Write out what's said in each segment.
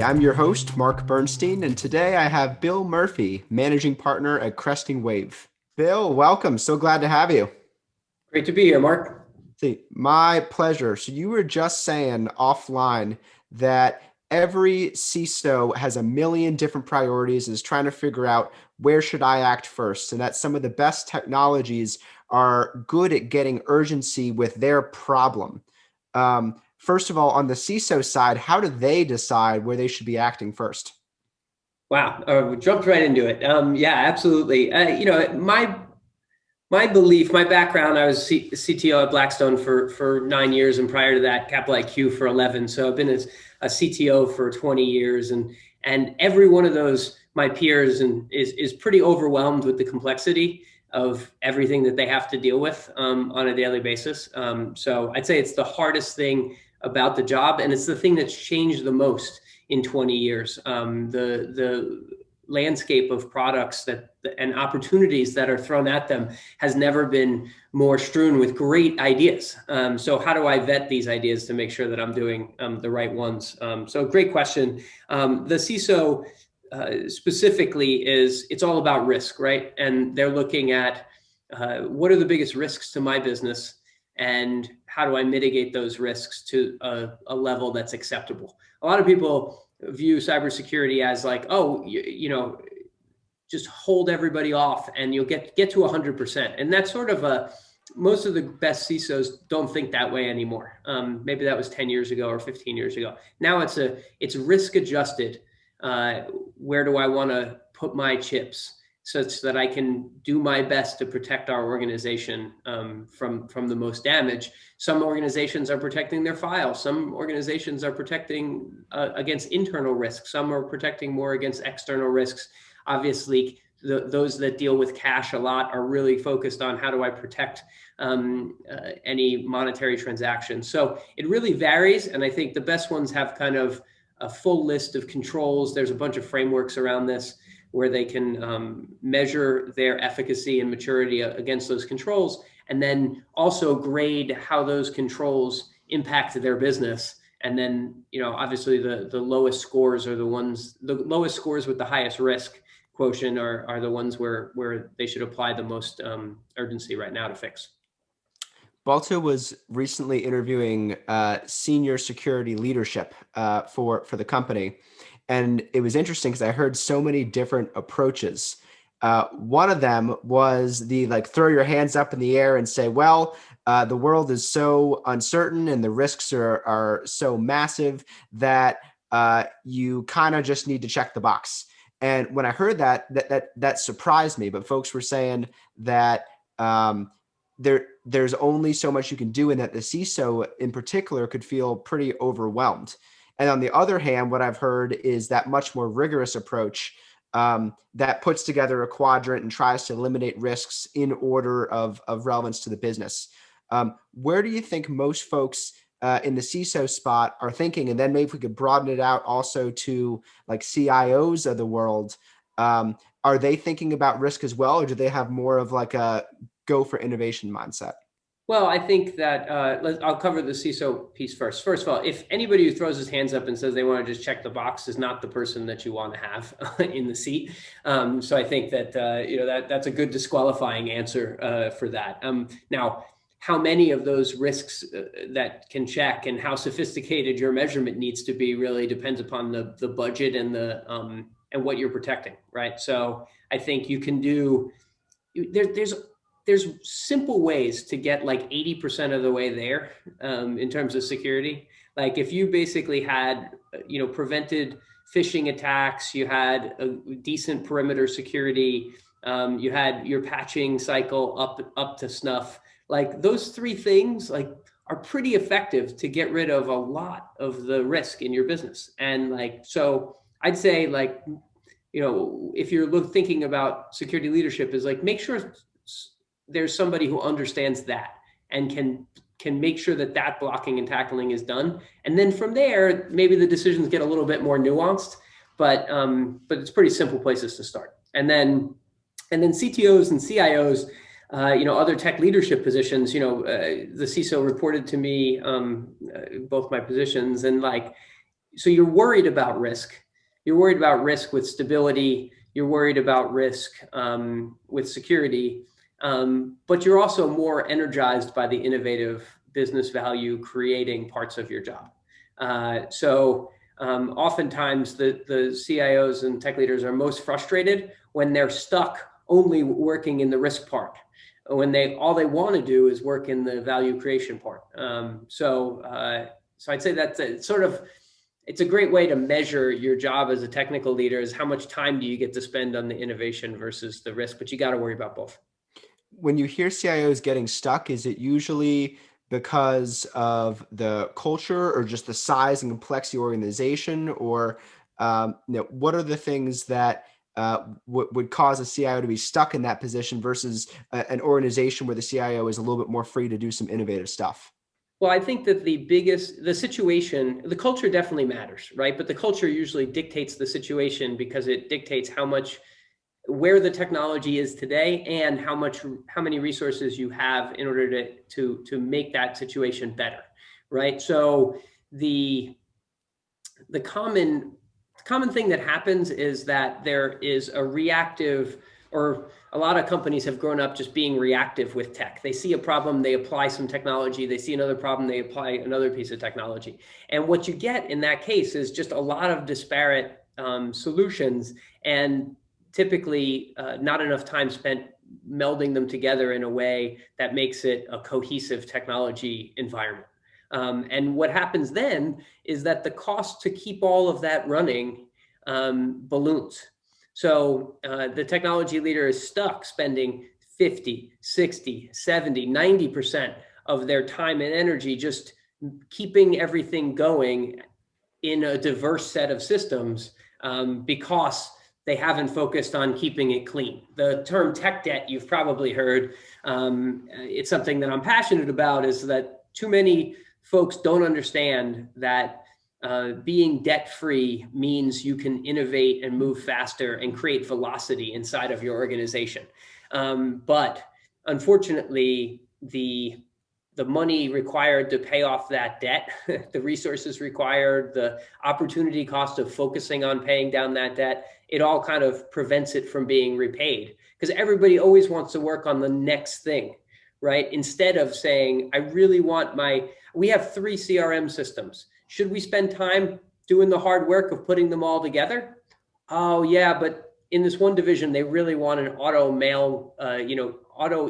Hey, I'm your host, Mark Bernstein, and today I have Bill Murphy, managing partner at Cresting Wave. Bill, welcome. So glad to have you. Great to be here, Mark. See, my pleasure. So you were just saying offline that every CISO has a million different priorities and is trying to figure out where should I act first, and that some of the best technologies are good at getting urgency with their problem. First of all, on the CISO side, how do they decide where they should be acting first? Wow, we jumped right into it. Yeah, absolutely. My belief, my background, I was CTO at Blackstone for 9 years, and prior to that, Capital IQ for 11. So I've been as a CTO for 20 years, and every one of those my peers is pretty overwhelmed with the complexity of everything that they have to deal with on a daily basis. So I'd say it's the hardest thing about the job, and it's the thing that's changed the most in 20 years. The landscape of products that and opportunities that are thrown at them has never been more strewn with great ideas. So how do I vet these ideas to make sure that I'm doing the right ones? So great question. The CISO specifically it's all about risk, right? And they're looking at what are the biggest risks to my business, and how do I mitigate those risks to a level that's acceptable? A lot of people view cybersecurity as like, oh, just hold everybody off and you'll get to 100%. And that's sort of most of the best CISOs don't think that way anymore. Maybe that was 10 years ago or 15 years ago. Now it's risk adjusted. Where do I want to put my chips such that I can do my best to protect our organization from the most damage? Some organizations are protecting their files. Some organizations are protecting against internal risks. Some are protecting more against external risks. Obviously, those that deal with cash a lot are really focused on how do I protect any monetary transactions. So it really varies, and I think the best ones have kind of a full list of controls. There's a bunch of frameworks around this where they can measure their efficacy and maturity against those controls, and then also grade how those controls impact their business. And then, obviously the lowest scores are the lowest scores with the highest risk quotient are the ones where they should apply the most urgency right now to fix. Balto was recently interviewing senior security leadership for the company, and it was interesting because I heard so many different approaches. One of them was the throw your hands up in the air and say, well, the world is so uncertain and the risks are so massive that you kind of just need to check the box. And when I heard that surprised me. But folks were saying that there's only so much you can do, and that the CISO in particular could feel pretty overwhelmed. And on the other hand, what I've heard is that much more rigorous approach that puts together a quadrant and tries to eliminate risks in order of relevance to the business. Where do you think most folks in the CISO spot are thinking? And then maybe if we could broaden it out also to like CIOs of the world, are they thinking about risk as well, or do they have more of like a go for innovation mindset? Well, I think that I'll cover the CISO piece first. First of all, if anybody who throws his hands up and says they want to just check the box is not the person that you want to have in the seat. So I think that that's a good disqualifying answer for that. Now, how many of those risks that can check and how sophisticated your measurement needs to be really depends upon the budget and and what you're protecting, right? So I think you can do there's simple ways to get like 80% of the way there in terms of security. Like if you basically had, prevented phishing attacks, you had a decent perimeter security, you had your patching cycle up to snuff. Like those three things are pretty effective to get rid of a lot of the risk in your business. And so I'd say if you're thinking about security leadership is make sure there's somebody who understands that and can make sure that blocking and tackling is done. And then from there, maybe the decisions get a little bit more nuanced, but it's pretty simple places to start. And then CTOs and CIOs, other tech leadership positions, the CISO reported to me both my positions, and so you're worried about risk. You're worried about risk with stability. You're worried about risk with security, but you're also more energized by the innovative business value creating parts of your job. Oftentimes the CIOs and tech leaders are most frustrated when they're stuck only working in the risk part, when all they want to do is work in the value creation part. So I'd say that's it's a great way to measure your job as a technical leader, is how much time do you get to spend on the innovation versus the risk, but you got to worry about both. When you hear CIOs getting stuck, is it usually because of the culture or just the size and complexity of the organization? Or what are the things that would cause a CIO to be stuck in that position versus an organization where the CIO is a little bit more free to do some innovative stuff? Well, I think that the situation, the culture definitely matters, right? But the culture usually dictates the situation because it dictates where the technology is today and how many resources you have in order to make that situation better, right? So the common thing that happens is that there is a reactive, or a lot of companies have grown up just being reactive with tech. They see a problem, they apply some technology. They see another problem, they apply another piece of technology. And what you get in that case is just a lot of disparate solutions, and typically not enough time spent melding them together in a way that makes it a cohesive technology environment. And what happens then is that the cost to keep all of that running balloons. So the technology leader is stuck spending 50, 60, 70, 90% of their time and energy just keeping everything going in a diverse set of systems, because they haven't focused on keeping it clean. The term tech debt, you've probably heard. It's something that I'm passionate about, is that too many folks don't understand that being debt-free means you can innovate and move faster and create velocity inside of your organization. But unfortunately, the money required to pay off that debt, the resources required, the opportunity cost of focusing on paying down that debt, it all kind of prevents it from being repaid, because everybody always wants to work on the next thing, right? Instead of saying, I really want we have 3 CRM systems. Should we spend time doing the hard work of putting them all together? Oh yeah, but in this one division, they really want an auto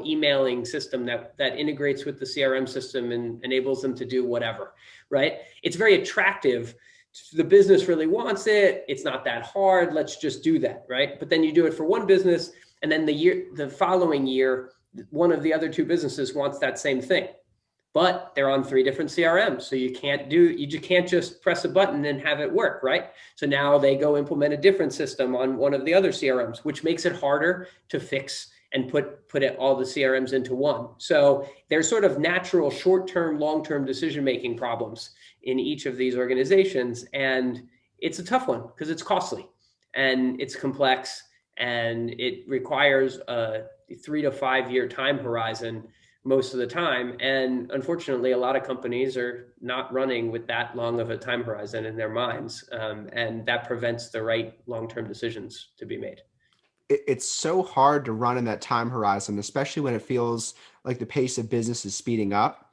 emailing system that integrates with the CRM system and enables them to do whatever, right? It's very attractive. The business really wants it. It's not that hard. Let's just do that, right? But then you do it for one business, and then the following year, one of the other 2 businesses wants that same thing, but they're on 3 different CRMs. So you can't just press a button and have it work, right? So now they go implement a different system on one of the other CRMs, which makes it harder to fix and put all the CRMs into one. So there's sort of natural short-term, long-term decision-making problems in each of these organizations. And it's a tough one because it's costly and it's complex, and it requires a 3 to 5 year time horizon most of the time. And unfortunately, a lot of companies are not running with that long of a time horizon in their minds. And that prevents the right long-term decisions to be made. It's so hard to run in that time horizon, especially when it feels like the pace of business is speeding up.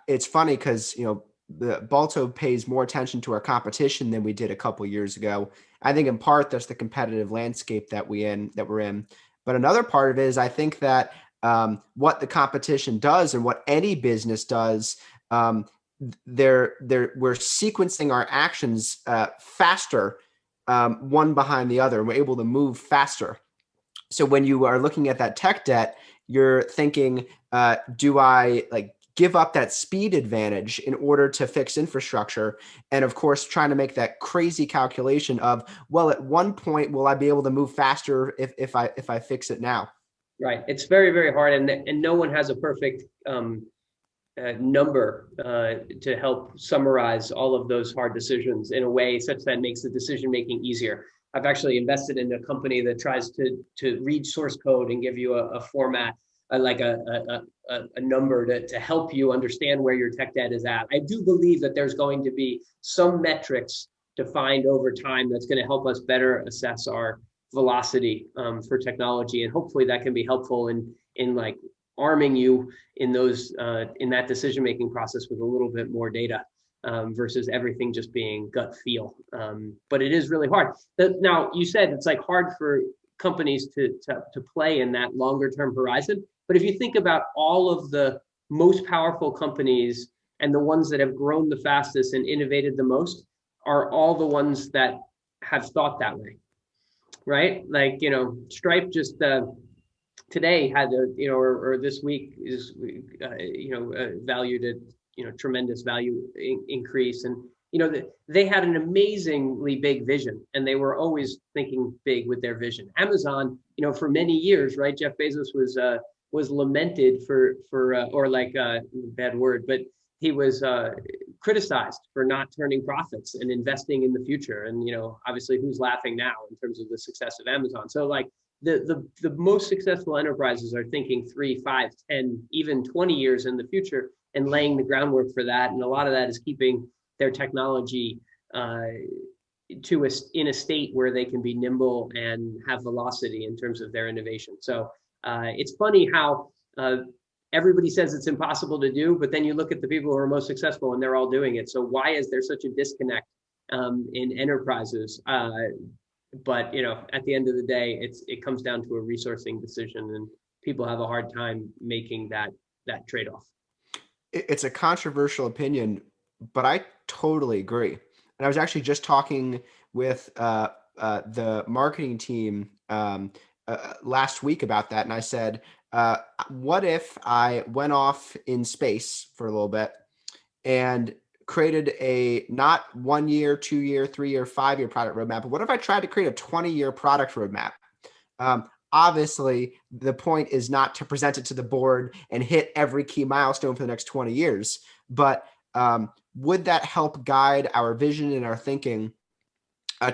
It's funny because, the Balto pays more attention to our competition than we did a couple of years ago. I think in part that's the competitive landscape that we're in. But another part of it is I think that what the competition does and what any business does, we're sequencing our actions faster, one behind the other. We're able to move faster. So when you are looking at that tech debt, you're thinking, do I give up that speed advantage in order to fix infrastructure? And of course, trying to make that crazy calculation of, well, at one point, will I be able to move faster if I fix it now? Right. It's very, very hard. And no one has a perfect number to help summarize all of those hard decisions in a way such that makes the decision making easier. I've actually invested in a company that tries to read source code and give you a format a number to help you understand where your tech debt is at. I do believe that there's going to be some metrics defined over time that's going to help us better assess our velocity for technology, and hopefully that can be helpful in like arming you in those in that decision making process with a little bit more data versus everything just being gut feel. But it is really hard. Now you said it's like hard for companies to play in that longer term horizon. But if you think about all of the most powerful companies and the ones that have grown the fastest and innovated the most are all the ones that have thought that way, right? Like, Stripe just today had or this week is valued at tremendous value increase, and they had an amazingly big vision, and they were always thinking big with their vision. Amazon, for many years, right? Jeff Bezos was lamented for or like bad word, but he was criticized for not turning profits and investing in the future. And obviously, who's laughing now in terms of the success of Amazon? So like the most successful enterprises are thinking 3, 5, 10, even 20 years in the future and laying the groundwork for that. And a lot of that is keeping their technology in a state where they can be nimble and have velocity in terms of their innovation. So it's funny how everybody says it's impossible to do, but then you look at the people who are most successful and they're all doing it. So why is there such a disconnect in enterprises? But at the end of the day, it comes down to a resourcing decision, and people have a hard time making that trade-off. It's a controversial opinion, but I totally agree. And I was actually just talking with the marketing team last week about that, and I said, what if I went off in space for a little bit and created a not 1 year, 2 year, 3 year, 5 year product roadmap, but what if I tried to create a 20-year product roadmap? Obviously, the point is not to present it to the board and hit every key milestone for the next 20 years, but would that help guide our vision and our thinking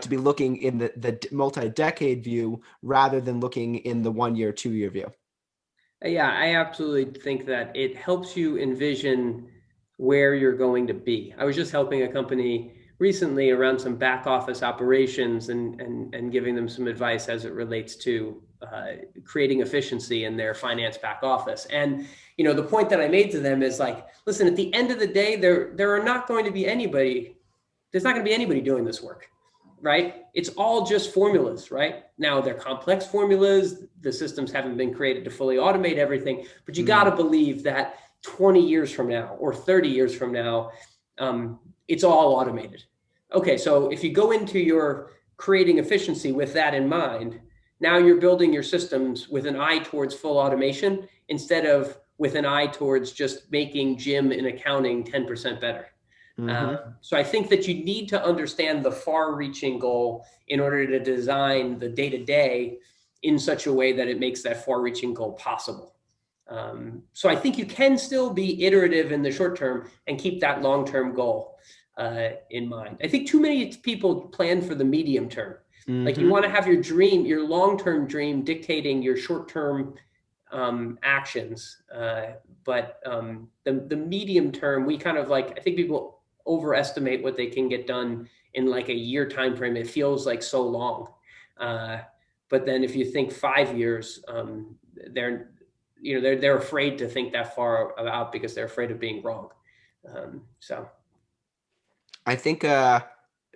to be looking in the multi-decade view rather than looking in the 1 year, 2 year view? Yeah, I absolutely think that it helps you envision where you're going to be. I was just helping a company recently around some back office operations and giving them some advice as it relates to creating efficiency in their finance back office. And the point that I made to them is like, listen, at the end of the day, there are not going to be anybody. There's not going to be anybody doing this work, right? It's all just formulas, right? Now they're complex formulas. The systems haven't been created to fully automate everything, but you got to believe that 20 years from now or 30 years from now, it's all automated. Okay, so if you go into your creating efficiency with that in mind, now you're building your systems with an eye towards full automation instead of with an eye towards just making Jim in accounting 10% better. So I think that you need to understand the far-reaching goal in order to design the day-to-day in such a way that it makes that far-reaching goal possible. So I think you can still be iterative in the short term and keep that long-term goal in mind. I think too many people plan for the medium term. Like you want to have your dream, your long-term dream dictating your short-term actions. But the medium term, we kind of like, I think people overestimate what they can get done in like a year time frame. It feels like so long. But then if you think 5 years, they're afraid to think that far out because they're afraid of being wrong. So I think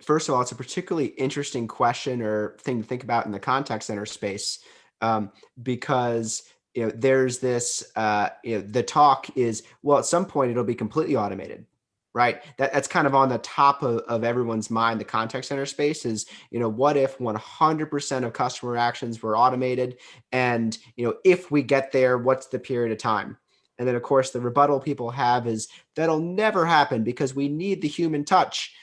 first of all, it's a particularly interesting question or thing to think about in the contact center space, because there's this the talk is, well, at some point it'll be completely automated, right? That's kind of on the top of everyone's mind. The contact center space is, what if 100% of customer actions were automated, and if we get there, what's the period of time? And then, of course, the rebuttal people have is that'll never happen because we need the human touch.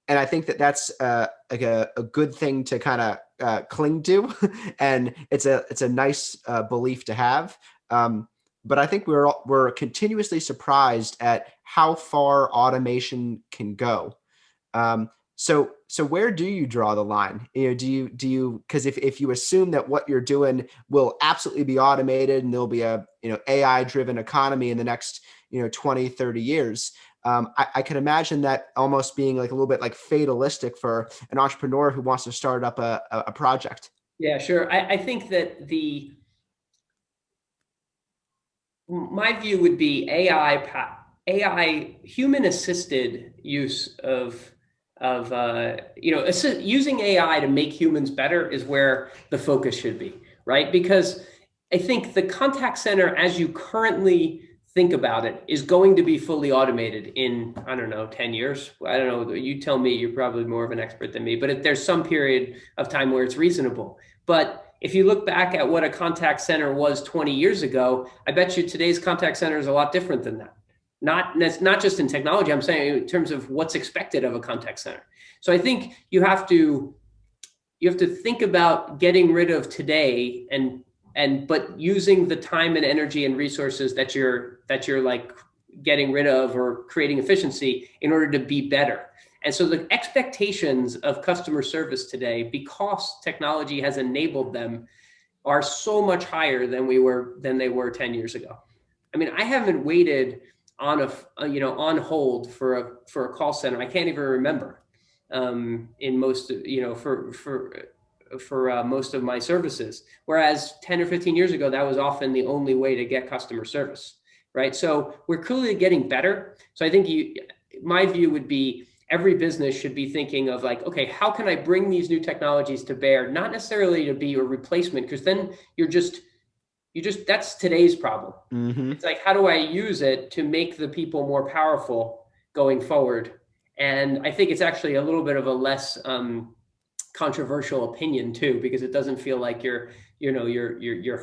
And I think that's like a good thing to kind of cling to, and it's a nice belief to have. But I think we're continuously surprised at how far automation can go. So where do you draw the line? Do you because if you assume that what you're doing will absolutely be automated and there'll be a AI driven economy in the next 20, 30 years, I can imagine that almost being like a little bit like fatalistic for an entrepreneur who wants to start up a project. Yeah, sure. I think that my view would be AI human assisted use of using AI to make humans better is where the focus should be, right? Because I think the contact center, as you currently think about it, is going to be fully automated in, I don't know, 10 years. I don't know. You tell me, you're probably more of an expert than me, but there's some period of time where it's reasonable. But if you look back at what a contact center was 20 years ago, I bet you today's contact center is a lot different than that. Not just in technology, I'm saying in terms of what's expected of a contact center. So I think you have to think about getting rid of today and but using the time and energy and resources that you're like getting rid of or creating efficiency in order to be better. And so the expectations of customer service today, because technology has enabled them, are so much higher than they were 10 years ago. I mean, I haven't waited on on hold for a call center. I can't even remember in most for most of my services. Whereas 10 or 15 years ago, that was often the only way to get customer service, right? So we're clearly getting better. So I think my view would be every business should be thinking of like, okay, how can I bring these new technologies to bear? Not necessarily to be a replacement, because then that's today's problem. Hmm. It's like, how do I use it to make the people more powerful going forward? And I think it's actually a little bit of a less controversial opinion too, because it doesn't feel like you're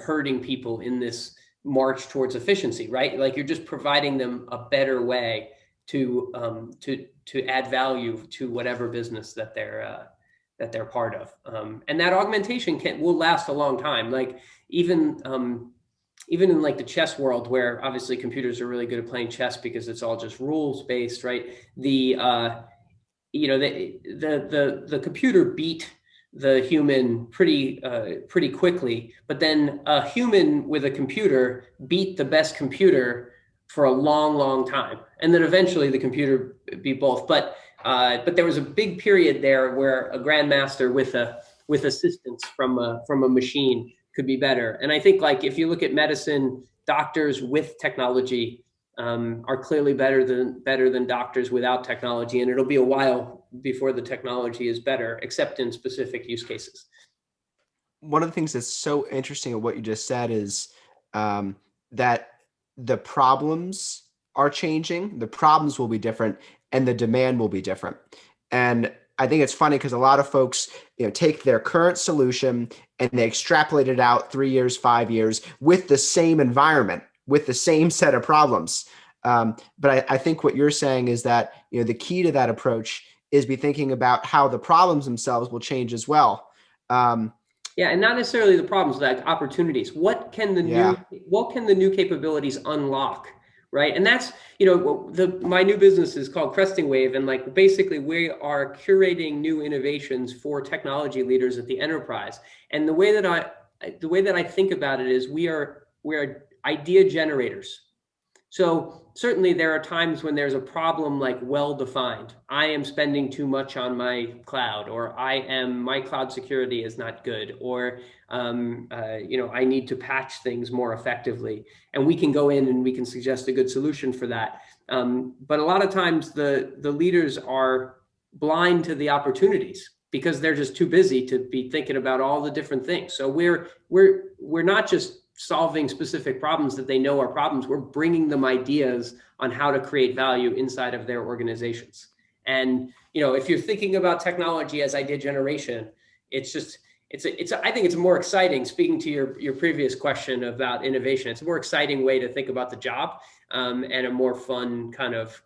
hurting people in this march towards efficiency, right? Like you're just providing them a better way to add value to whatever business that they're part of, and that augmentation will last a long time. Like even in like the chess world, where obviously computers are really good at playing chess because it's all just rules based, right? The computer beat the human pretty quickly, but then a human with a computer beat the best computer for a long time, and then eventually the computer beat both. But there was a big period there where a grandmaster with assistance from a machine could be better. And I think like if you look at medicine, doctors with technology are clearly better than doctors without technology, and it'll be a while before the technology is better, except in specific use cases. One of the things that's so interesting of what you just said is um, that the problems are changing, the problems will be different, and the demand will be different. And I think it's funny because a lot of folks, take their current solution and they extrapolate it out 3 years, 5 years with the same environment, with the same set of problems. But I think what you're saying is that the key to that approach is be thinking about how the problems themselves will change as well. Um, Yeah, and not necessarily the problems, like opportunities. yeah. What can the new capabilities unlock, right? And that's, my new business is called Cresting Wave, and like basically we are curating new innovations for technology leaders at the enterprise. And the way that I think about it is we are idea generators. So certainly there are times when there's a problem like well defined. I am spending too much on my cloud, or my cloud security is not good, or I need to patch things more effectively. And we can go in and we can suggest a good solution for that. But a lot of times the leaders are blind to the opportunities because they're just too busy to be thinking about all the different things. So we're not just solving specific problems that they know are problems. We're bringing them ideas on how to create value inside of their organizations. And if you're thinking about technology as idea generation, it's just I think it's more exciting. Speaking to your previous question about innovation, it's a more exciting way to think about the job, and a more fun kind of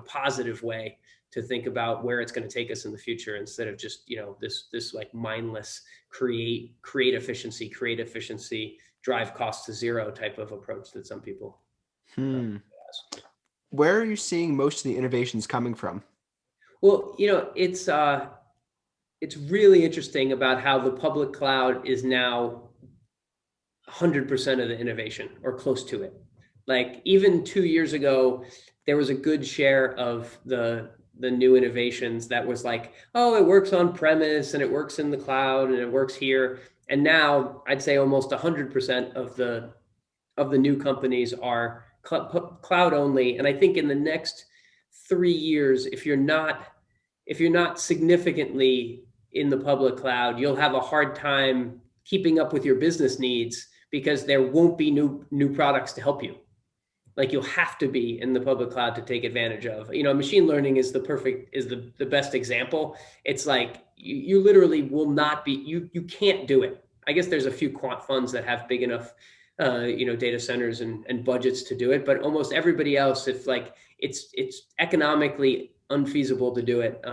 positive way to think about where it's going to take us in the future, instead of just this like mindless create efficiency, drive costs to zero type of approach that some people Hmm. has. Where are you seeing most of the innovations coming from? Well, it's really interesting about how the public cloud is now 100% of the innovation or close to it. Like even 2 years ago, there was a good share of the new innovations that was like, oh, it works on premise and it works in the cloud and it works here. And now I'd say almost 100% of the new companies are cloud only. And I think in the next 3 years, if you're not significantly in the public cloud, you'll have a hard time keeping up with your business needs because there won't be new products to help you. Like you'll have to be in the public cloud to take advantage of. Machine learning is the best example. It's like you literally will not be, you can't do it. I guess there's a few quant funds that have big enough data centers and budgets to do it, but almost everybody else, if like it's economically unfeasible to do it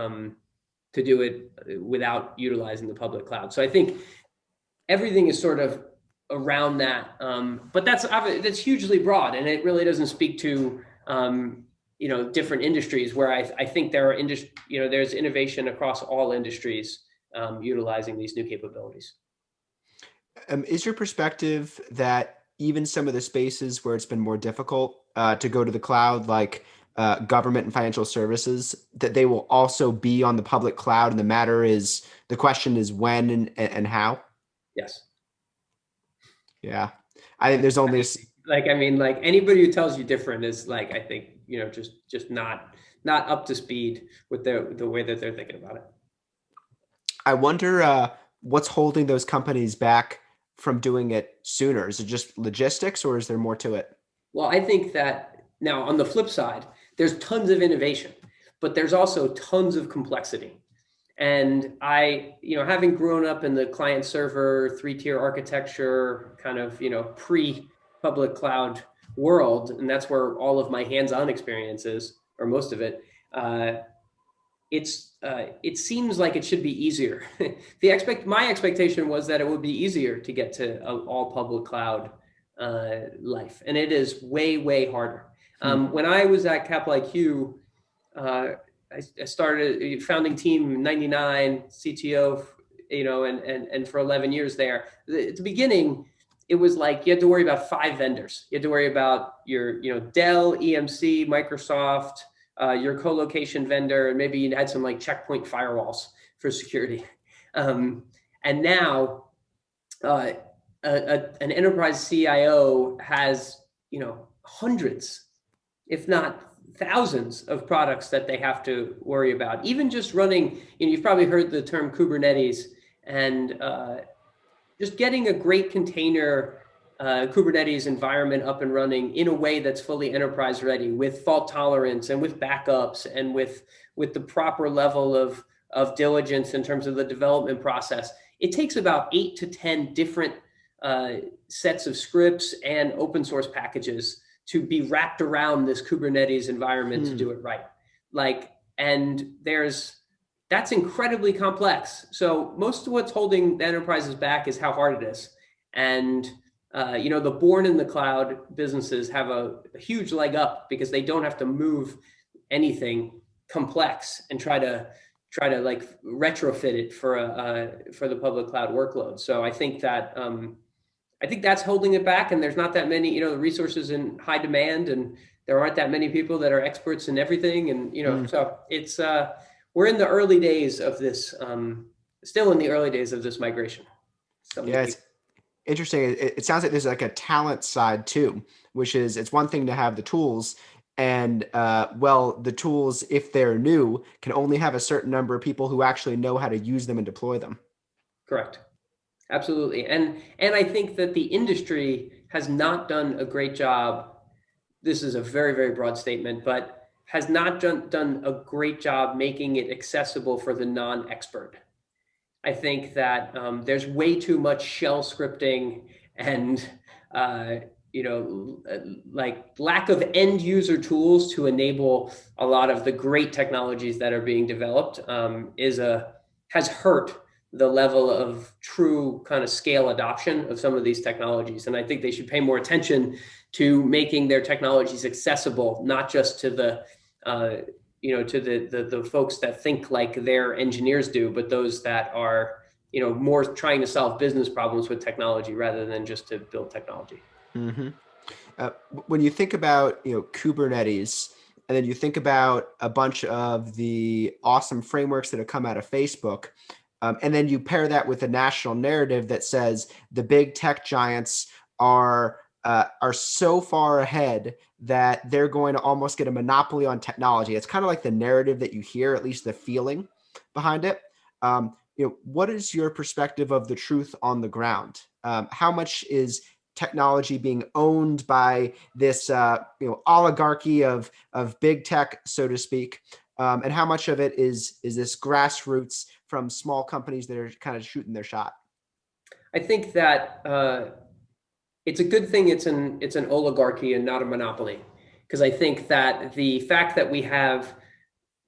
without utilizing the public cloud. So I think everything is sort of around that, but that's hugely broad, and it really doesn't speak to different industries where I think there's innovation across all industries utilizing these new capabilities. Is your perspective that even some of the spaces where it's been more difficult to go to the cloud, like government and financial services, that they will also be on the public cloud, and the question is when and how? Yes. Yeah, I think there's only like anybody who tells you different is like, I think, just not up to speed with the way that they're thinking about it. I wonder what's holding those companies back from doing it sooner. Is it just logistics, or is there more to it? Well, I think that now on the flip side, there's tons of innovation, but there's also tons of complexity. And having grown up in the client server, 3-tier architecture, kind of, pre-public cloud world, and that's where all of my hands-on experience is, or most of it, it seems like it should be easier. My expectation was that it would be easier to get to all public cloud life, and it is way, way harder. When I was at Capital IQ, I started a founding team in '99, CTO, and for 11 years there. At the beginning, it was like you had to worry about 5 vendors. You had to worry about your, Dell, EMC, Microsoft, your co-location vendor, and maybe you had some like checkpoint firewalls for security. And now, an enterprise CIO has, hundreds, if not thousands of products that they have to worry about. Even just running, you've probably heard the term Kubernetes, and just getting a great container Kubernetes environment up and running in a way that's fully enterprise ready, with fault tolerance and with backups and with the proper level of diligence in terms of the development process. It takes about 8 to 10 different sets of scripts and open source packages to be wrapped around this Kubernetes environment to do it right. That's incredibly complex. So most of what's holding the enterprises back is how hard it is. And the born in the cloud businesses have a huge leg up because they don't have to move anything complex and try to like retrofit it for the public cloud workload. So I think that's holding it back, and there's not that many, the resources in high demand, and there aren't that many people that are experts in everything. And, so it's, we're in the early days of this, still in the early days of this migration. Yeah, it's interesting. It sounds like there's like a talent side too, which is, it's one thing to have the tools, and the tools, if they're new, can only have a certain number of people who actually know how to use them and deploy them. Correct. Absolutely. And I think that the industry has not done a great job. This is a very, very broad statement, but has not done a great job making it accessible for the non-expert. I think that there's way too much shell scripting and like lack of end user tools to enable a lot of the great technologies that are being developed has hurt the level of true kind of scale adoption of some of these technologies. And I think they should pay more attention to making their technologies accessible, not just to the to the folks that think like their engineers do, but those that are, more trying to solve business problems with technology rather than just to build technology. Hmm. When you think about Kubernetes, and then you think about a bunch of the awesome frameworks that have come out of Facebook, and then you pair that with a national narrative that says the big tech giants are so far ahead that they're going to almost get a monopoly on technology. It's kind of like the narrative that you hear, at least the feeling behind it. What is your perspective of the truth on the ground? How much is technology being owned by this oligarchy of big tech, so to speak, and how much of it is this grassroots from small companies that are kind of shooting their shot? I think that it's a good thing it's an oligarchy and not a monopoly, because I think that the fact that we have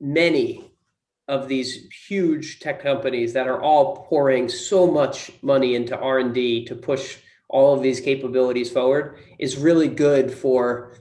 many of these huge tech companies that are all pouring so much money into R&D to push all of these capabilities forward is really good for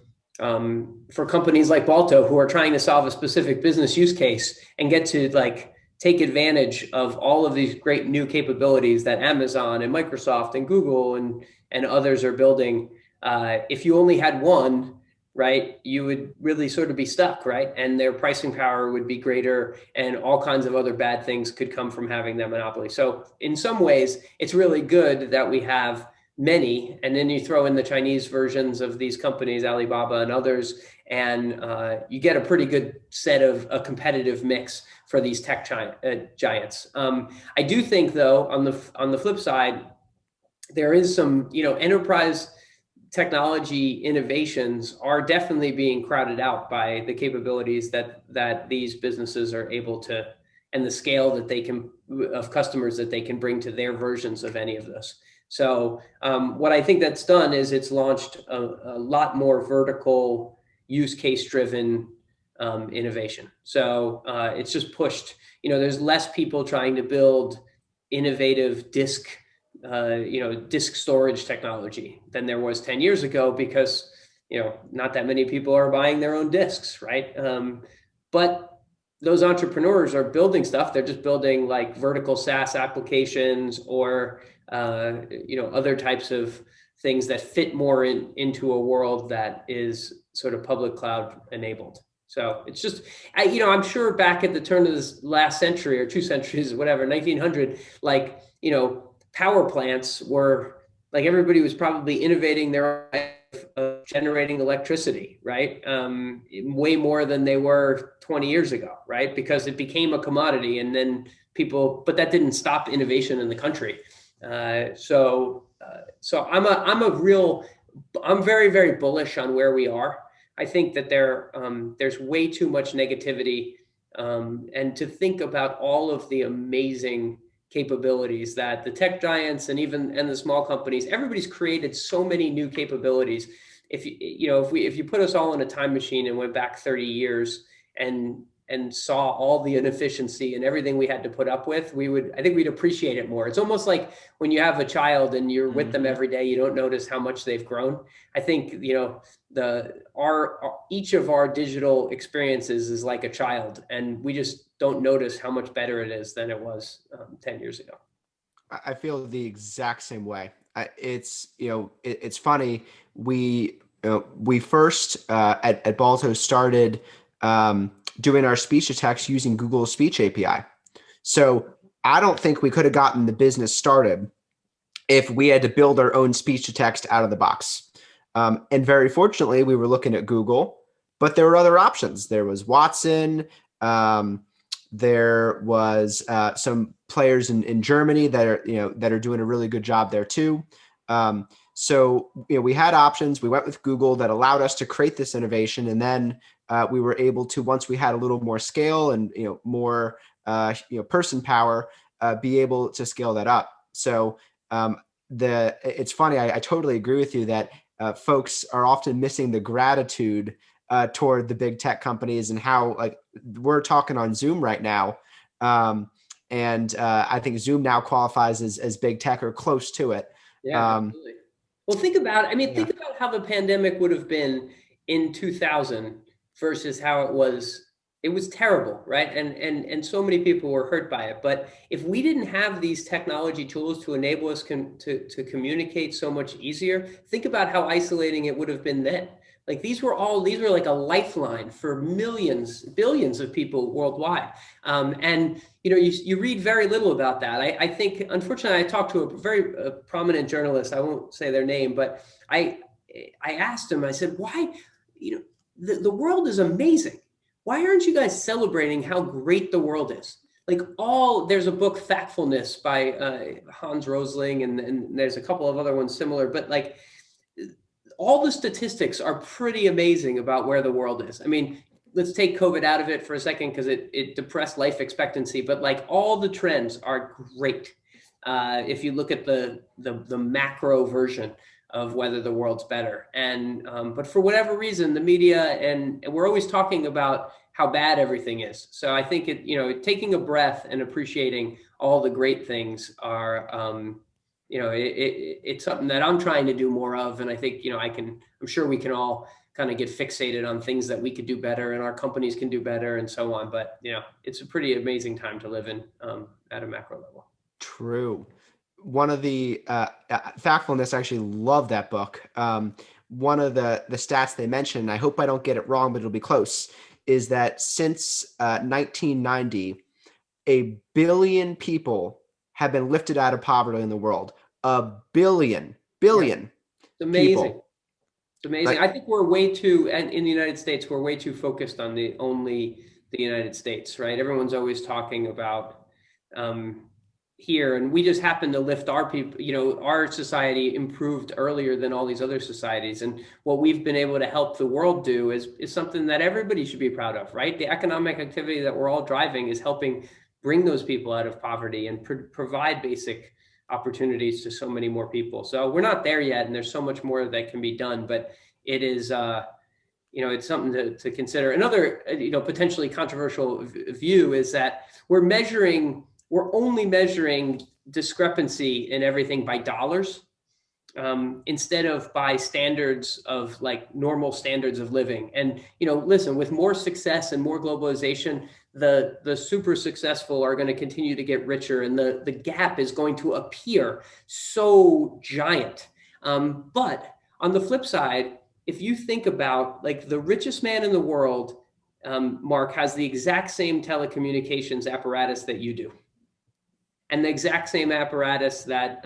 companies like Balto, who are trying to solve a specific business use case and get to like take advantage of all of these great new capabilities that Amazon and Microsoft and Google and others are building. If you only had one, right, you would really sort of be stuck, right? And their pricing power would be greater, and all kinds of other bad things could come from having that monopoly. So in some ways, it's really good that we have many, and then you throw in the Chinese versions of these companies, Alibaba and others, and you get a pretty good set of a competitive mix for these tech giants. I do think, though, on the flip side, there is some, enterprise technology innovations are definitely being crowded out by the capabilities that these businesses are able to, and the scale that they can, of customers that they can bring to their versions of any of this. So what I think that's done is it's launched a lot more vertical use case driven innovation. So it's just pushed, there's less people trying to build innovative disk storage technology than there was 10 years ago, because not that many people are buying their own disks, right? But those entrepreneurs are building stuff. They're just building like vertical SaaS applications, or other types of things that fit more into a world that is sort of public cloud enabled. So it's just, I'm sure back at the turn of this last century or two centuries, whatever, 1900, like, power plants were like, everybody was probably innovating their way of generating electricity, right? Way more than they were 20 years ago, right? Because it became a commodity, and then but that didn't stop innovation in the country. So I'm very, very bullish on where we are. I think that there's way too much negativity, and to think about all of the amazing capabilities that the tech giants and the small companies, everybody's created so many new capabilities. If you put us all in a time machine and went back 30 years and saw all the inefficiency and everything we had to put up with, I think we'd appreciate it more. It's almost like when you have a child and you're with them every day, you don't notice how much they've grown. I think, each of our digital experiences is like a child, and we just don't notice how much better it is than it was 10 years ago. I feel the exact same way. It's funny. We first at Balto started doing our speech to text using Google's speech API. So I don't think we could have gotten the business started if we had to build our own speech to text out of the box. And very fortunately, we were looking at Google, but there were other options. There was Watson. There was some players in Germany that are doing a really good job there too. So we had options. We went with Google that allowed us to create this innovation, and then we were able to, once we had a little more scale and more person power, be able to scale that up. So it's funny. I totally agree with you that folks are often missing the gratitude toward the big tech companies, and how, like, we're talking on Zoom right now. And I think Zoom now qualifies as big tech or close to it. Yeah, absolutely. Well, think about how the pandemic would have been in 2000 versus how it was it was terrible, right? And so many people were hurt by it. But if we didn't have these technology tools to enable us to communicate so much easier, think about how isolating it would have been then. Like these were like a lifeline for millions, billions of people worldwide. And you read very little about that. I think, unfortunately, I talked to a very prominent journalist. I won't say their name, but I asked him. I said, "Why? The world is amazing. Why aren't you guys celebrating how great the world is?" Like there's a book, Factfulness, by Hans Rosling, and there's a couple of other ones similar, but like all the statistics are pretty amazing about where the world is. I mean, let's take COVID out of it for a second because it depressed life expectancy, but like all the trends are great. If you look at the macro version of whether the world's better. And but for whatever reason, the media and we're always talking about how bad everything is. So I think taking a breath and appreciating all the great things are it's something that I'm trying to do more of. And I think I'm sure we can all kind of get fixated on things that we could do better and our companies can do better and so on. But it's a pretty amazing time to live in at a macro level. True. One of the Factfulness, I actually love that book. One of the stats they mention, I hope I don't get it wrong, but it'll be close, is that since 1990, 1 billion people have been lifted out of poverty in the world. 1 billion It's amazing. people. It's amazing. I think we're way too, and in the United States, we're way too focused on only the United States, right? Everyone's always talking about here, and we just happen to lift our people. Our society improved earlier than all these other societies, and what we've been able to help the world do is something that everybody should be proud of, right? The economic activity that we're all driving is helping bring those people out of poverty and provide basic opportunities to so many more people. So we're not there yet, and there's so much more that can be done, but it is it's something to consider. Another potentially controversial view is that we're only measuring discrepancy in everything by dollars, instead of by standards of like normal standards of living. And listen, with more success and more globalization, the super successful are going to continue to get richer, and the gap is going to appear so giant. But on the flip side, if you think about like the richest man in the world, Mark, has the exact same telecommunications apparatus that you do, and the exact same apparatus that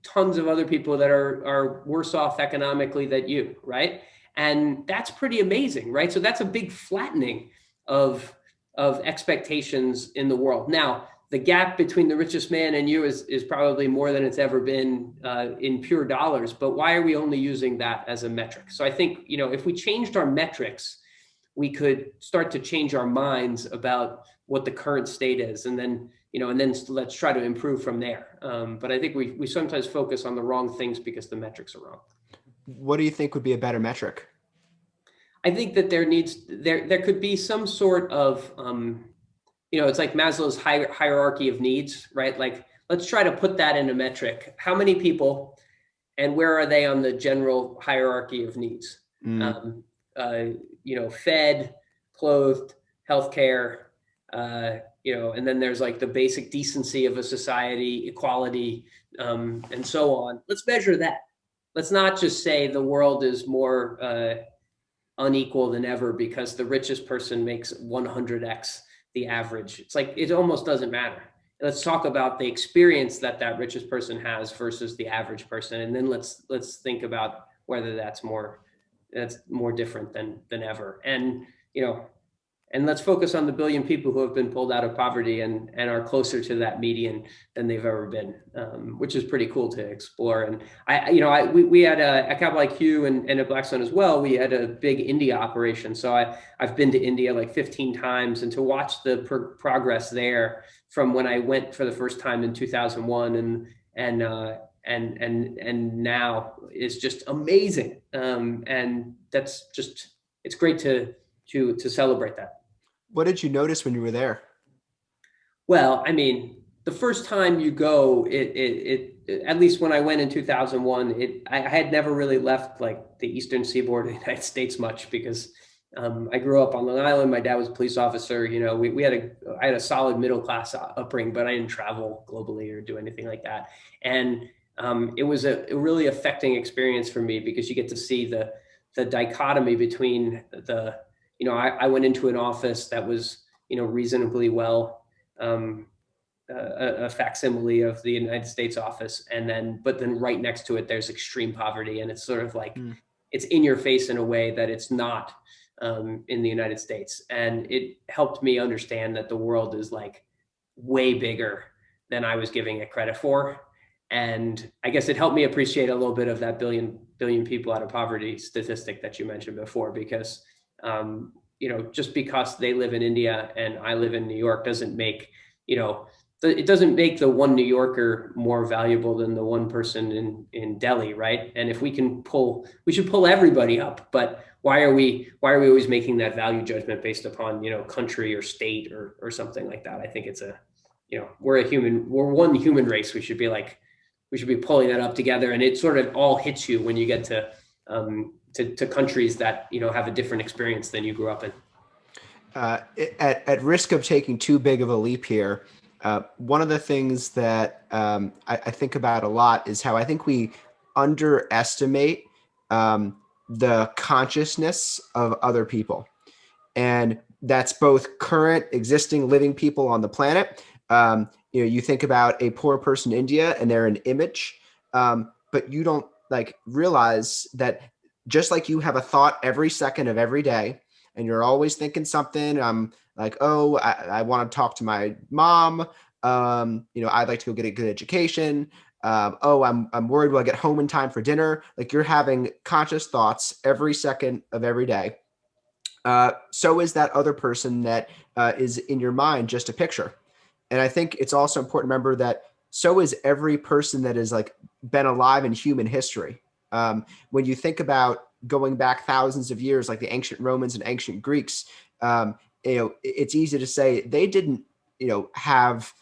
tons of other people that are worse off economically than you, right? And that's pretty amazing, right? So that's a big flattening of expectations in the world. Now, the gap between the richest man and you is probably more than it's ever been in pure dollars. But why are we only using that as a metric? So I think if we changed our metrics, we could start to change our minds about what the current state is, and then let's try to improve from there. But I think we sometimes focus on the wrong things because the metrics are wrong. What do you think would be a better metric? I think that there could be some sort of it's like Maslow's hierarchy of needs, right? Like let's try to put that in a metric. How many people, and where are they on the general hierarchy of needs? Fed, clothed, healthcare, and then there's like the basic decency of a society, equality, and so on. Let's measure that. Let's not just say the world is more unequal than ever because the richest person makes 100x the average. It's like it almost doesn't matter. Let's talk about the experience that richest person has versus the average person, and then let's think about whether that's more different than ever. And and let's focus on the 1 billion people who have been pulled out of poverty and are closer to that median than they've ever been, which is pretty cool to explore. And we had at Capital IQ and at Blackstone as well, we had a big India operation. So I've been to India like 15 times, and to watch the progress there from when I went for the first time in 2001 and now is just amazing. And that's just, it's great to celebrate that. What did you notice when you were there? Well, I mean, the first time you go, at least when I went in 2001, I had never really left like the Eastern Seaboard of the United States much because I grew up on Long Island. My dad was a police officer. You know, I had a solid middle class upbringing, but I didn't travel globally or do anything like that. And it was a really affecting experience for me because you get to see the dichotomy between I went into an office that was, reasonably well, a facsimile of the United States office, but then right next to it, there's extreme poverty, and it's sort of like Mm. it's in your face in a way that it's not in the United States, and it helped me understand that the world is like way bigger than I was giving it credit for, and I guess it helped me appreciate a little bit of that billion people out of poverty statistic that you mentioned before, because just because they live in India and I live in New York doesn't make you know it doesn't make the one New Yorker more valuable than the one person in Delhi, right? And if we should pull everybody up. But why are we always making that value judgment based upon country or state or something like that? I think it's we're one human race. We should be pulling that up together, and it sort of all hits you when you get to countries that have a different experience than you grew up in. At risk of taking too big of a leap here, one of the things that I think about a lot is how I think we underestimate the consciousness of other people. And that's both current, existing, living people on the planet. You think about a poor person in India and they're an image, but you don't like realize that just like you have a thought every second of every day, and you're always thinking something. I'm like, oh, I want to talk to my mom. I'd like to go get a good education. Oh, I'm worried will I get home in time for dinner? Like you're having conscious thoughts every second of every day. So is that other person that is in your mind just a picture. And I think it's also important to remember that so is every person that has like been alive in human history. When you think about going back thousands of years, like the ancient Romans and ancient Greeks, it's easy to say they didn't, have,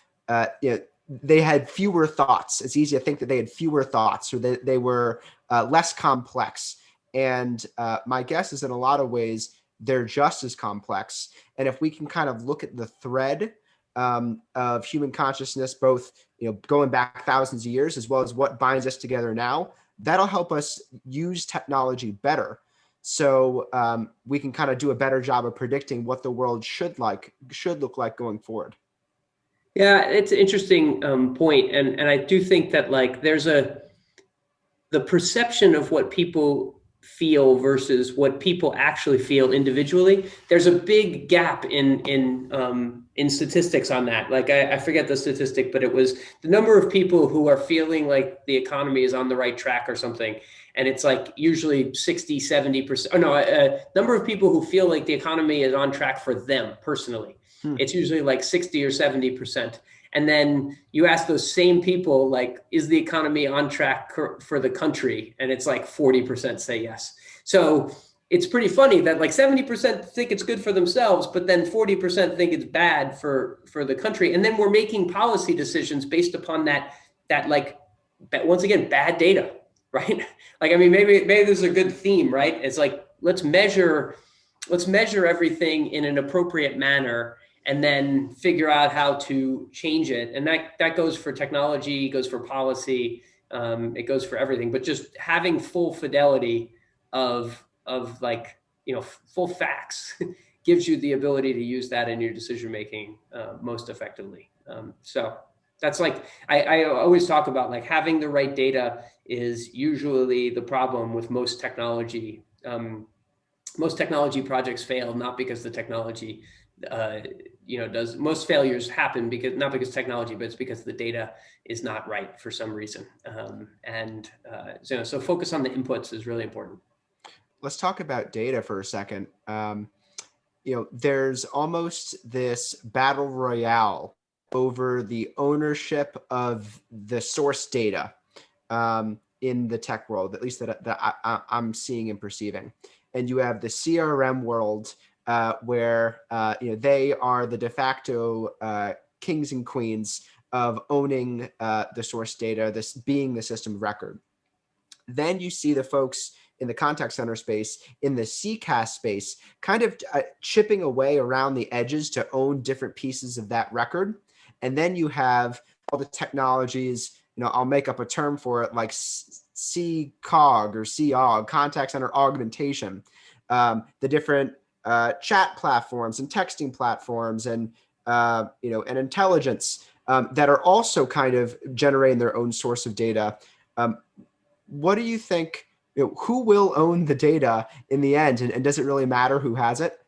they had fewer thoughts. It's easy to think that they had fewer thoughts or they were less complex. And my guess is in a lot of ways, they're just as complex. And if we can kind of look at the thread of human consciousness, both going back thousands of years, as well as what binds us together now, that'll help us use technology better. So we can kind of do a better job of predicting what the world should look like going forward. Yeah, it's an interesting point, and I do think that like the perception of what people feel versus what people actually feel individually. There's a big gap in statistics on that. Like I forget the statistic, but it was the number of people who are feeling like the economy is on the right track or something. And it's like usually 60, 70%. Oh no, number of people who feel like the economy is on track for them personally. Hmm. It's usually like 60 or 70%. And then you ask those same people, like, is the economy on track for the country? And it's like 40% say yes. So it's pretty funny that like 70% think it's good for themselves, but then 40% think it's bad for the country. And then we're making policy decisions based upon that like, once again, bad data, right? Like, I mean, maybe there's a good theme, right? It's like, let's measure everything in an appropriate manner and then figure out how to change it. And that goes for technology, goes for policy, it goes for everything. But just having full fidelity of like full facts gives you the ability to use that in your decision making most effectively. So that's like I always talk about like having the right data is usually the problem with most technology. Most technology projects fail not because the technology does most failures happen because not because technology, but it's because the data is not right for some reason. So focus on the inputs is really important. Let's talk about data for a second. There's almost this battle royale over the ownership of the source data in the tech world, at least that I'm seeing and perceiving. And you have the CRM world where they are the de facto kings and queens of owning the source data, this being the system of record. Then you see the folks in the contact center space, in the CCaaS space, kind of chipping away around the edges to own different pieces of that record. And then you have all the technologies, I'll make up a term for it, like CCOG or COG, contact center augmentation, the different chat platforms and texting platforms and and intelligence that are also kind of generating their own source of data. What do you think? Who will own the data in the end, and does it really matter who has it?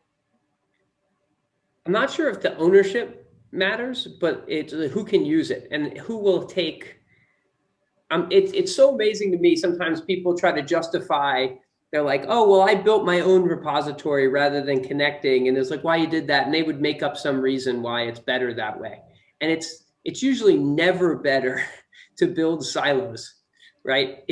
I'm not sure if the ownership matters, but it's who can use it and who will take. It's so amazing to me. Sometimes people try to justify. They're like, oh, well, I built my own repository rather than connecting. And it's like, why you did that? And they would make up some reason why it's better that way. And it's usually never better to build silos, right?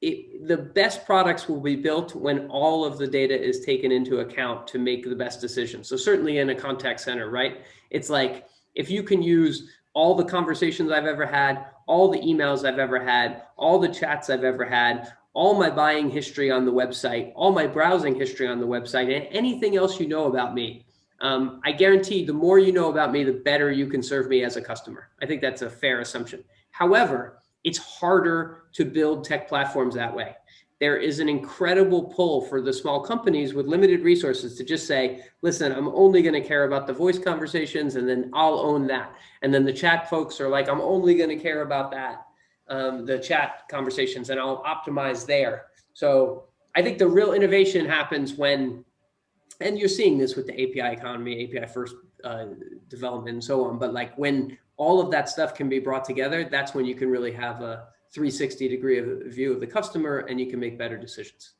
The best products will be built when all of the data is taken into account to make the best decisions. So certainly in a contact center, right? It's like, if you can use all the conversations I've ever had, all the emails I've ever had, all the chats I've ever had, all my buying history on the website, all my browsing history on the website, and anything else you know about me. I guarantee the more you know about me, the better you can serve me as a customer. I think that's a fair assumption. However, it's harder to build tech platforms that way. There is an incredible pull for the small companies with limited resources to just say, listen, I'm only going to care about the voice conversations and then I'll own that. And then the chat folks are like, I'm only going to care about that. The chat conversations, and I'll optimize there. So I think the real innovation happens when, and you're seeing this with the API economy, API first development and so on, but like when all of that stuff can be brought together, that's when you can really have a 360-degree view of the customer and you can make better decisions.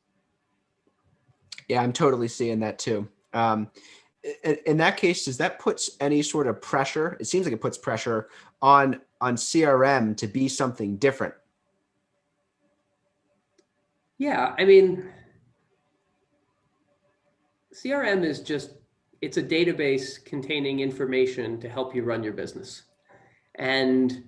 Yeah, I'm totally seeing that too. In that case, does that put any sort of pressure? It seems like it puts pressure on CRM to be something different. Yeah, I mean, CRM is it's a database containing information to help you run your business. And,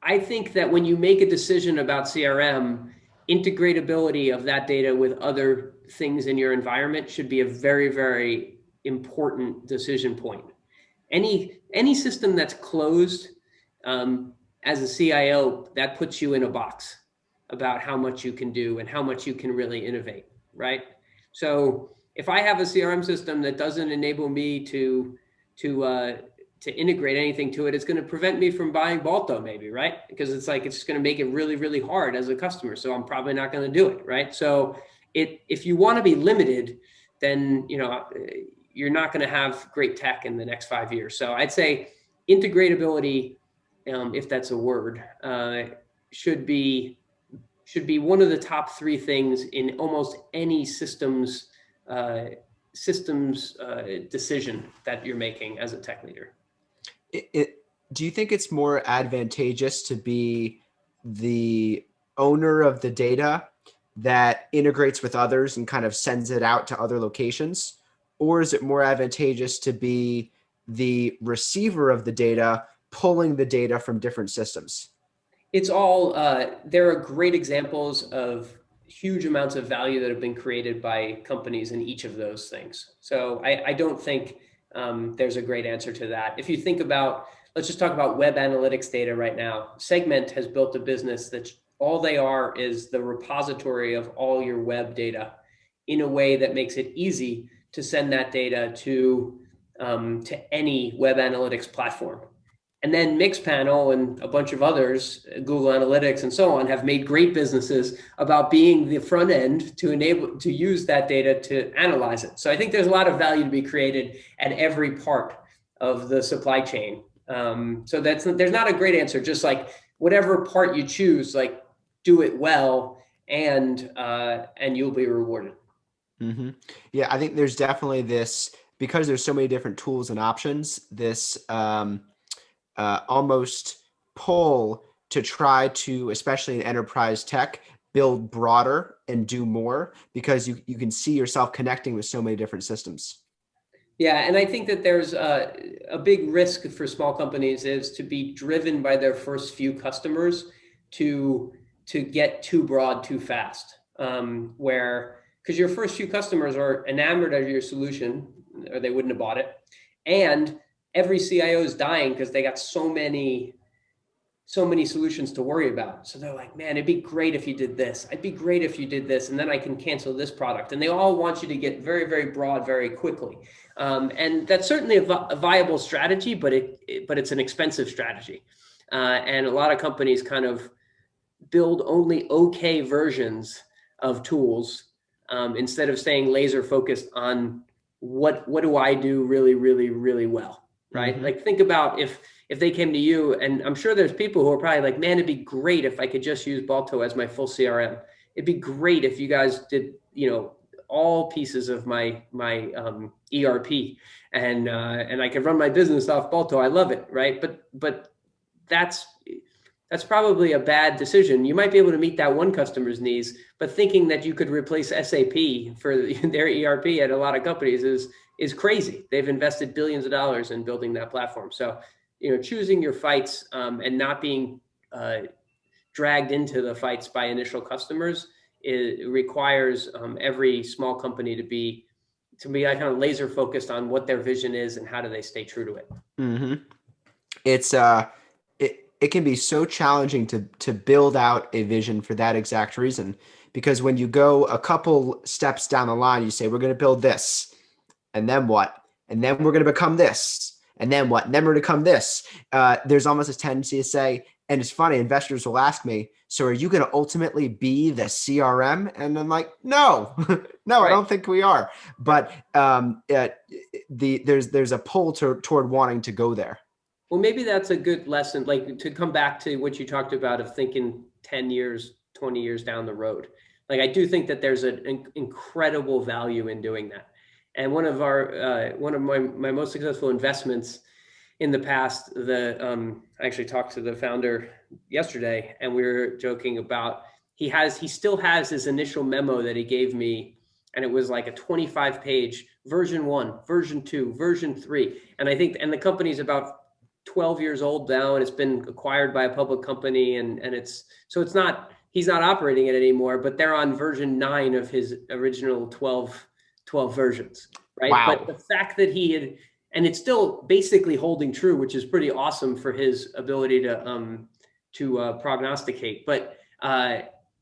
I think that when you make a decision about CRM, integratability of that data with other things in your environment should be a very, very important decision point. Any system that's closed, as a CIO, that puts you in a box about how much you can do and how much you can really innovate, right? So if I have a CRM system that doesn't enable me to integrate anything to it, it's going to prevent me from buying Balto, maybe, right? Because it's just going to make it really, really hard as a customer. So I'm probably not going to do it, right? So if you want to be limited, then you're not going to have great tech in the next 5 years. So I'd say integratability, if that's a word, should be one of the top 3 things in almost any systems decision that you're making as a tech leader. Do you think it's more advantageous to be the owner of the data that integrates with others and kind of sends it out to other locations? Or is it more advantageous to be the receiver of the data, pulling the data from different systems? It's all, there are great examples of huge amounts of value that have been created by companies in each of those things. So I don't think there's a great answer to that. If you think about, let's just talk about web analytics data right now. Segment has built a business that all they are is the repository of all your web data in a way that makes it easy to send that data to any web analytics platform. And then Mixpanel and a bunch of others, Google Analytics and so on, have made great businesses about being the front end to enable to use that data to analyze it. So I think there's a lot of value to be created at every part of the supply chain. So there's not a great answer. Just like whatever part you choose, like do it well, and you'll be rewarded. Mm-hmm. Yeah, I think there's definitely this, because there's so many different tools and options, this almost pull to try to, especially in enterprise tech, build broader and do more, because you can see yourself connecting with so many different systems. Yeah, and I think that there's a big risk for small companies is to be driven by their first few customers to to get too broad too fast, where because your first few customers are enamored of your solution, or they wouldn't have bought it, and every CIO is dying because they got so many solutions to worry about. So they're like, man, it'd be great if you did this. It'd be great if you did this, and then I can cancel this product. And they all want you to get very, very broad very quickly. And that's certainly a viable strategy, but it's an expensive strategy. And a lot of companies kind of build only okay versions of tools, instead of staying laser focused on what do I do really, really, really well, right? Mm-hmm. Like think about if they came to you, and I'm sure there's people who are probably like, man, it'd be great if I could just use Balto as my full CRM. It'd be great if you guys did, all pieces of my ERP, and I could run my business off Balto. I love it, right? But that's that's probably a bad decision. You might be able to meet that one customer's needs, but thinking that you could replace SAP for their ERP at a lot of companies is crazy. They've invested billions of dollars in building that platform. So, choosing your fights, and not being dragged into the fights by initial customers, it requires every small company to be like kind of laser focused on what their vision is and how do they stay true to it. Mm-hmm. It's it can be so challenging to build out a vision for that exact reason, because when you go a couple steps down the line, you say we're going to build this, and then what, and then we're going to become this, and then what, and then we're going to become this. There's almost a tendency to say, and it's funny, investors will ask me, so are you going to ultimately be the CRM? And I'm like, no, no, I Right. don't think we are. But there's a pull toward wanting to go there. Well, maybe that's a good lesson, like to come back to what you talked about of thinking 10 years, 20 years down the road. Like, I do think that there's an incredible value in doing that. And one of my most successful investments in the past, I actually talked to the founder yesterday, and we were joking about, he still has his initial memo that he gave me, and it was like a 25-page version 1, version 2, version 3. And the company's about 12 years old now, and it's been acquired by a public company, and it's not, he's not operating it anymore, but they're on version 9 of his original 12 versions, right? But Wow. the fact that and it's still basically holding true, which is pretty awesome for his ability to prognosticate. But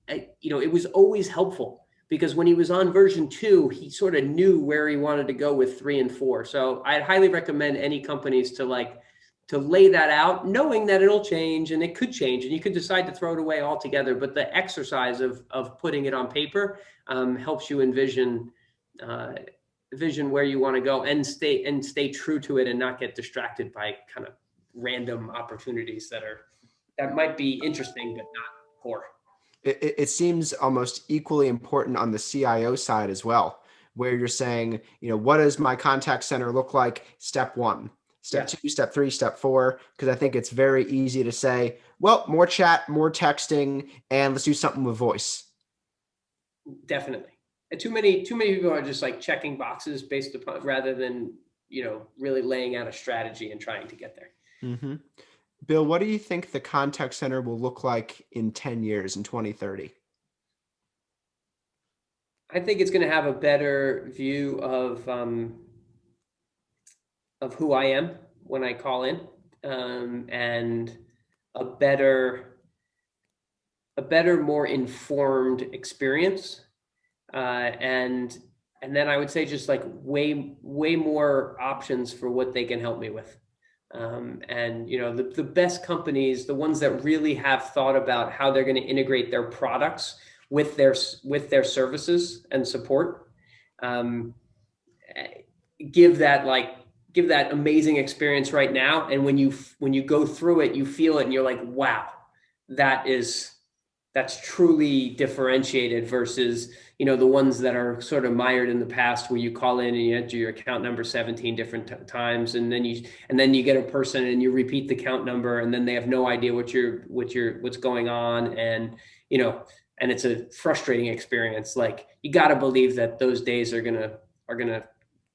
it was always helpful, because when he was on version 2, he sort of knew where he wanted to go with 3 and 4. So I'd highly recommend any companies to lay that out, knowing that it'll change, and it could change, and you could decide to throw it away altogether. But the exercise of putting it on paper helps you envision where you want to go, and stay true to it, and not get distracted by kind of random opportunities that might be interesting but not core. It seems almost equally important on the CIO side as well, where you're saying, what does my contact center look like? Step 1, step 2, step 3, step 4, because I think it's very easy to say, well, more chat, more texting, and let's do something with voice. Definitely. And too many people are just like checking boxes based upon, rather than really laying out a strategy and trying to get there. Mm-hmm. Bill, what do you think the contact center will look like in 10 years, in 2030? I think it's going to have a better view of who I am when I call in, and a better, more informed experience, and then I would say just like way more options for what they can help me with. And the best companies, the ones that really have thought about how they're going to integrate their products with their services and support, give that amazing experience right now. And when you go through it, you feel it, and you're like, wow, that's truly differentiated, versus the ones that are sort of mired in the past, where you call in and you enter your account number 17 different times, and then you get a person and you repeat the account number, and then they have no idea what's going on, and and it's a frustrating experience. Like, you got to believe that those days are gonna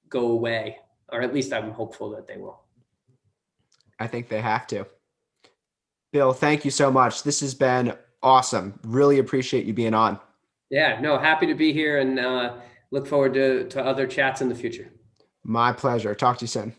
go away, or at least I'm hopeful that they will. I think they have to. Bill, thank you so much. This has been Awesome. Really appreciate you being on. Yeah, no, happy to be here and look forward to other chats in the future. My pleasure. Talk to you soon.